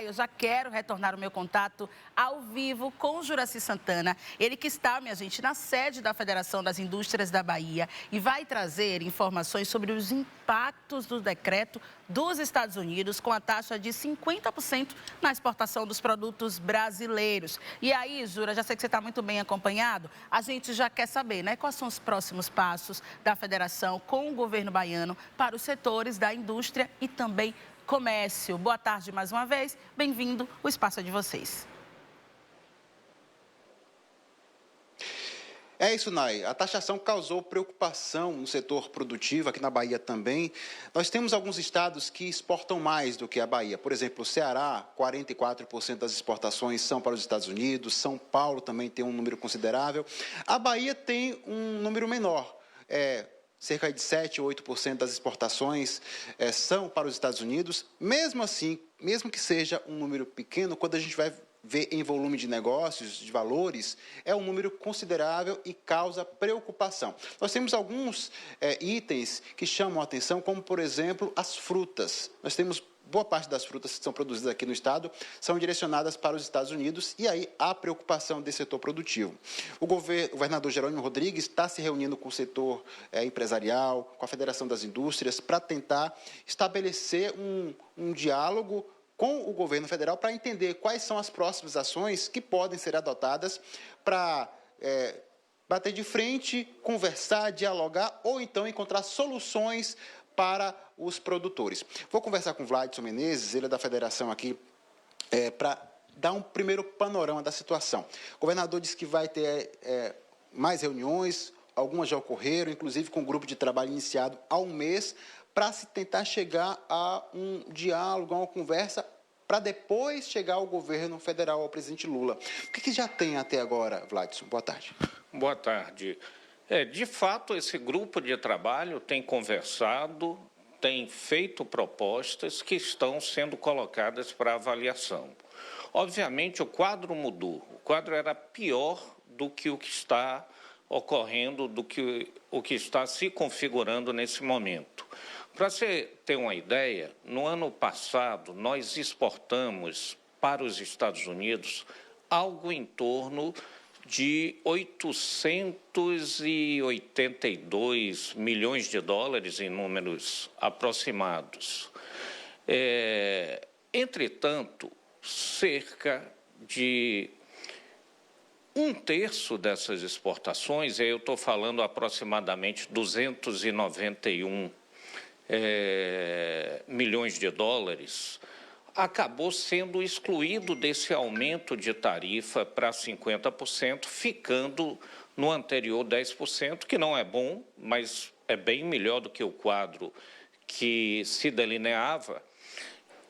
eu já quero retornar o meu contato ao vivo com o Juracy Santana. Ele que está, minha gente, na sede da Federação das Indústrias da Bahia e vai trazer informações sobre os impactos do decreto dos Estados Unidos com a taxa de 50% na exportação dos produtos brasileiros. E aí, Jura, já sei que você está muito bem acompanhado, a gente já quer saber, né, quais são os próximos passos da Federação com o governo baiano para os setores da indústria e também comércio. Boa tarde mais uma vez, bem-vindo, o espaço é de vocês. É isso, Nai. A taxação causou preocupação no setor produtivo, aqui na Bahia também. Nós temos alguns estados que exportam mais do que a Bahia. Por exemplo, o Ceará, 44% das exportações são para os Estados Unidos. São Paulo também tem um número considerável. A Bahia tem um número menor. Cerca de 7 ou 8% das exportações são para os Estados Unidos. Mesmo assim, mesmo que seja um número pequeno, quando a gente vai ver em volume de negócios, de valores, é um número considerável e causa preocupação. Nós temos alguns itens que chamam a atenção, como, por exemplo, as frutas. Nós temos boa parte das frutas que são produzidas aqui no estado são direcionadas para os Estados Unidos e aí há preocupação desse setor produtivo. O governador Jerônimo Rodrigues está se reunindo com o setor empresarial, com a Federação das Indústrias, para tentar estabelecer um diálogo com o governo federal para entender quais são as próximas ações que podem ser adotadas para bater de frente, conversar, dialogar ou então encontrar soluções para os produtores. Vou conversar com o Vladson Menezes, ele é da federação aqui, para dar um primeiro panorama da situação. O governador disse que vai ter mais reuniões, algumas já ocorreram, inclusive com um grupo de trabalho iniciado há um mês, para se tentar chegar a um diálogo, a uma conversa, para depois chegar ao governo federal, ao presidente Lula. O que já tem até agora, Vladson? Boa tarde. Boa tarde. De fato, esse grupo de trabalho tem conversado, tem feito propostas que estão sendo colocadas para avaliação. Obviamente, o quadro mudou. O quadro era pior do que o que está ocorrendo, do que o que está se configurando nesse momento. Para você ter uma ideia, no ano passado, nós exportamos para os Estados Unidos algo em torno de 882 milhões de dólares em números aproximados. Entretanto, cerca de um terço dessas exportações, eu estou falando aproximadamente 291 milhões de dólares, acabou sendo excluído desse aumento de tarifa para 50%, ficando no anterior 10%, que não é bom, mas é bem melhor do que o quadro que se delineava.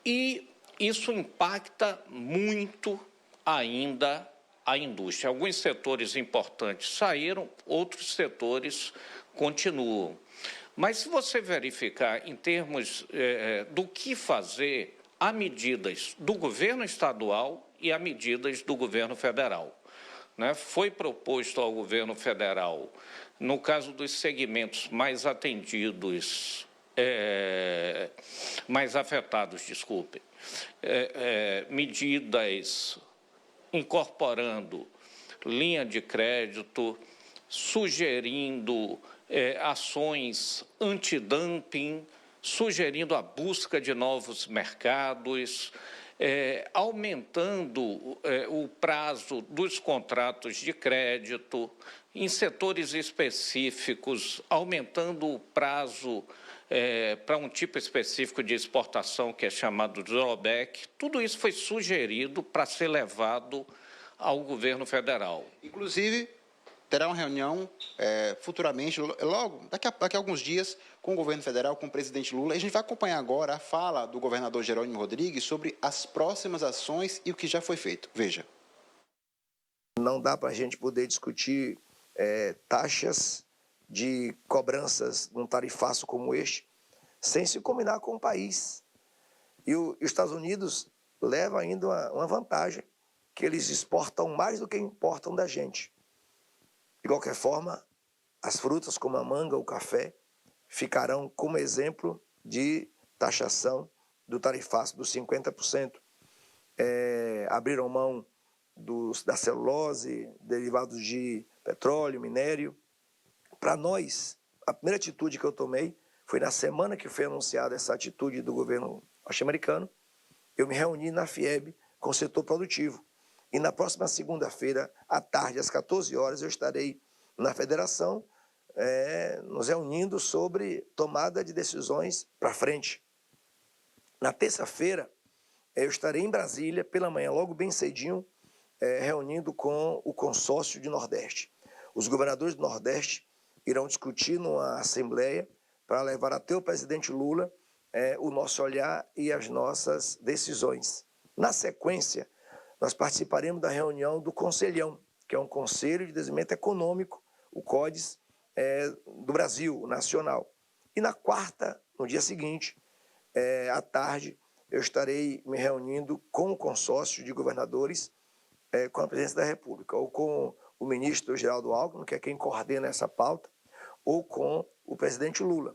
E isso impacta muito ainda a indústria. Alguns setores importantes saíram, outros setores continuam. Mas se você verificar em termos do que fazer, há medidas do governo estadual e há medidas do governo federal. Foi proposto ao governo federal, no caso dos segmentos mais atendidos, mais afetados, medidas incorporando linha de crédito, sugerindo ações antidumping, sugerindo a busca de novos mercados, aumentando o prazo dos contratos de crédito, em setores específicos, aumentando o prazo para um tipo específico de exportação que é chamado drawback. Tudo isso foi sugerido para ser levado ao governo federal. Inclusive, terá uma reunião futuramente, logo, daqui a alguns dias, com o governo federal, com o presidente Lula. E a gente vai acompanhar agora a fala do governador Jerônimo Rodrigues sobre as próximas ações e o que já foi feito. Veja. Não dá para a gente poder discutir taxas de cobranças num tarifaço como este, sem se combinar com o país. E os Estados Unidos levam ainda uma vantagem, que eles exportam mais do que importam da gente. De qualquer forma, as frutas como a manga, o café, ficarão como exemplo de taxação do tarifaço dos 50%. abriram mão da celulose, derivados de petróleo, minério. Para nós, a primeira atitude que eu tomei foi na semana que foi anunciada essa atitude do governo norte-americano, eu me reuni na FIEB com o setor produtivo. E na próxima segunda-feira, à tarde, às 14 horas, eu estarei na federação, nos reunindo sobre tomada de decisões para frente. Na terça-feira, eu estarei em Brasília, pela manhã, logo bem cedinho, reunindo com o consórcio de Nordeste. Os governadores do Nordeste irão discutir numa assembleia para levar até o presidente Lula o nosso olhar e as nossas decisões. Na sequência, nós participaremos da reunião do Conselhão, que é um Conselho de Desenvolvimento Econômico, o CODES, do Brasil, nacional. E na quarta, no dia seguinte, à tarde, eu estarei me reunindo com o consórcio de governadores, com a presidência da República, ou com o ministro Geraldo Alckmin, que é quem coordena essa pauta, ou com o presidente Lula.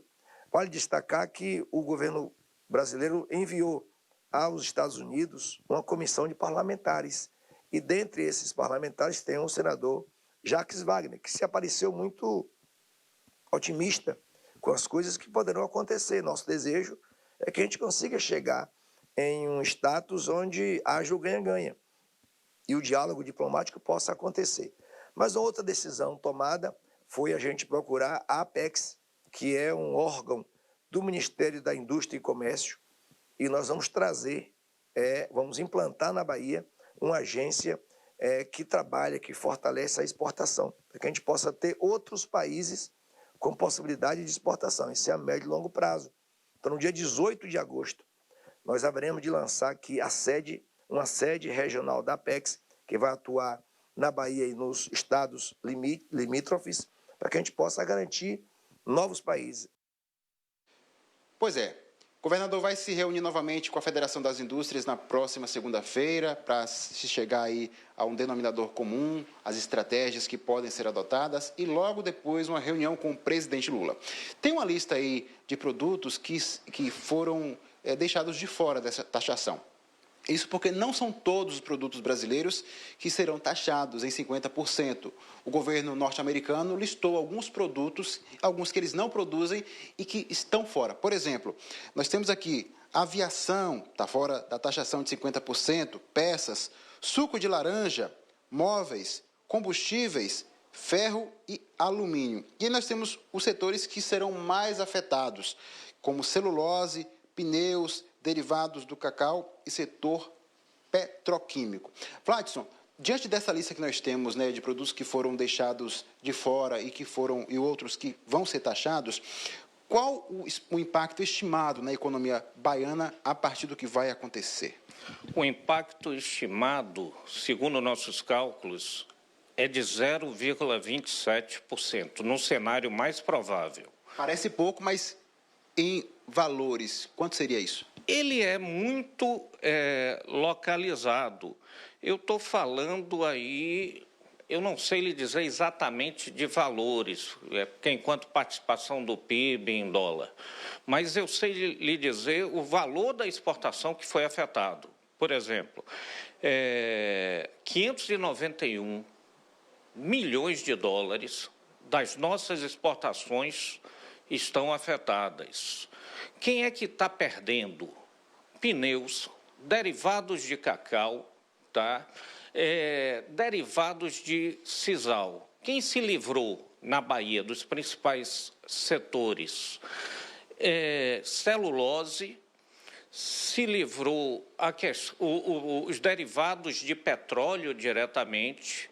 Vale destacar que o governo brasileiro enviou aos Estados Unidos uma comissão de parlamentares. E dentre esses parlamentares tem o senador Jacques Wagner, que se apareceu muito otimista com as coisas que poderão acontecer. Nosso desejo é que a gente consiga chegar em um status onde haja o ganha-ganha e o diálogo diplomático possa acontecer. Mas outra decisão tomada foi a gente procurar a Apex, que é um órgão do Ministério da Indústria e Comércio, e nós vamos trazer, vamos implantar na Bahia uma agência que trabalha, que fortalece a exportação, para que a gente possa ter outros países com possibilidade de exportação. Isso é a médio e longo prazo. Então, no dia 18 de agosto, nós haveremos de lançar aqui uma sede regional da Apex, que vai atuar na Bahia e nos estados limítrofes, para que a gente possa garantir novos países. Pois é. O governador vai se reunir novamente com a Federação das Indústrias na próxima segunda-feira para se chegar aí a um denominador comum, as estratégias que podem ser adotadas e logo depois uma reunião com o presidente Lula. Tem uma lista aí de produtos que foram deixados de fora dessa taxação. Isso porque não são todos os produtos brasileiros que serão taxados em 50%. O governo norte-americano listou alguns produtos, alguns que eles não produzem e que estão fora. Por exemplo, nós temos aqui aviação, está fora da taxação de 50%, peças, suco de laranja, móveis, combustíveis, ferro e alumínio. E aí nós temos os setores que serão mais afetados, como celulose, pneus, derivados do cacau e setor petroquímico. Vladson, diante dessa lista que nós temos, de produtos que foram deixados de fora e outros que vão ser taxados, qual o impacto estimado na economia baiana a partir do que vai acontecer? O impacto estimado, segundo nossos cálculos, é de 0,27%, no cenário mais provável. Parece pouco, mas em valores, quanto seria isso? Ele é muito localizado. Eu estou falando aí, eu não sei lhe dizer exatamente de valores, porque enquanto participação do PIB em dólar, mas eu sei lhe dizer o valor da exportação que foi afetado. Por exemplo, 591 milhões de dólares das nossas exportações estão afetadas. Quem é que está perdendo? Pneus, derivados de cacau, tá? Derivados de sisal. Quem se livrou na Bahia dos principais setores? Celulose, se livrou os derivados de petróleo diretamente.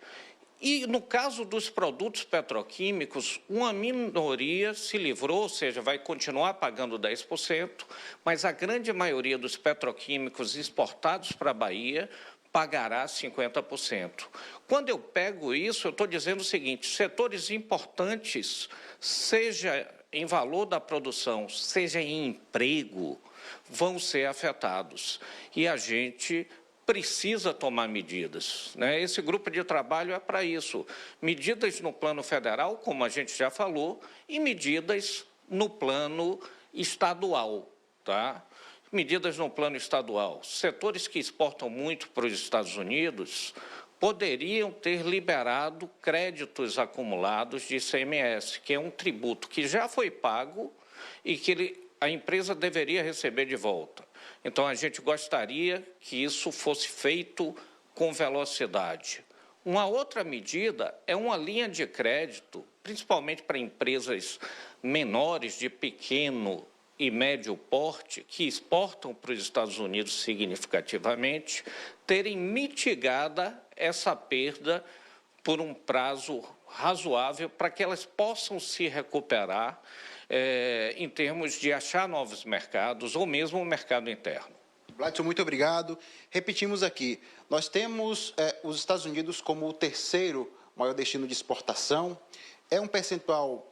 E, no caso dos produtos petroquímicos, uma minoria se livrou, ou seja, vai continuar pagando 10%, mas a grande maioria dos petroquímicos exportados para a Bahia pagará 50%. Quando eu pego isso, eu estou dizendo o seguinte, setores importantes, seja em valor da produção, seja em emprego, vão ser afetados. E a gente precisa tomar medidas, né? Esse grupo de trabalho é para isso. Medidas no plano federal, como a gente já falou, e medidas no plano estadual, tá? medidas no plano estadual. Setores que exportam muito para os Estados Unidos poderiam ter liberado créditos acumulados de ICMS, que é um tributo que já foi pago e que a empresa deveria receber de volta. Então, a gente gostaria que isso fosse feito com velocidade. Uma outra medida é uma linha de crédito, principalmente para empresas menores, de pequeno e médio porte, que exportam para os Estados Unidos significativamente, terem mitigada essa perda por um prazo razoável para que elas possam se recuperar em termos de achar novos mercados ou mesmo o mercado interno. Gladson, muito obrigado. Repetimos aqui, nós temos os Estados Unidos como o terceiro maior destino de exportação. É um percentual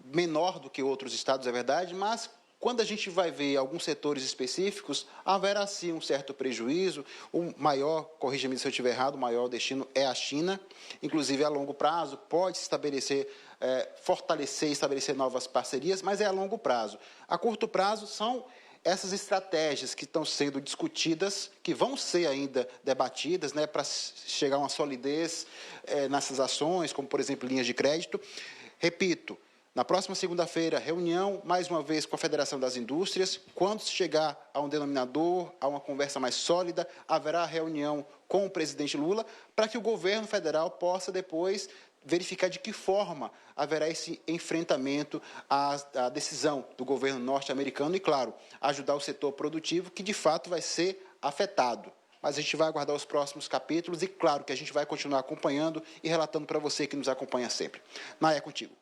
menor do que outros estados, é verdade, mas quando a gente vai ver alguns setores específicos, haverá sim um certo prejuízo. O maior, corrija-me se eu estiver errado, o maior destino é a China. Inclusive, a longo prazo, pode se estabelecer, fortalecer e estabelecer novas parcerias, mas é a longo prazo. A curto prazo são essas estratégias que estão sendo discutidas, que vão ser ainda debatidas, né, para chegar a uma solidez nessas ações, como, por exemplo, linhas de crédito. Repito, na próxima segunda-feira, reunião, mais uma vez, com a Federação das Indústrias. Quando se chegar a um denominador, a uma conversa mais sólida, haverá reunião com o presidente Lula, para que o governo federal possa depois verificar de que forma haverá esse enfrentamento à decisão do governo norte-americano e, claro, ajudar o setor produtivo, que de fato vai ser afetado. Mas a gente vai aguardar os próximos capítulos e, claro, que a gente vai continuar acompanhando e relatando para você que nos acompanha sempre. Naya, é contigo.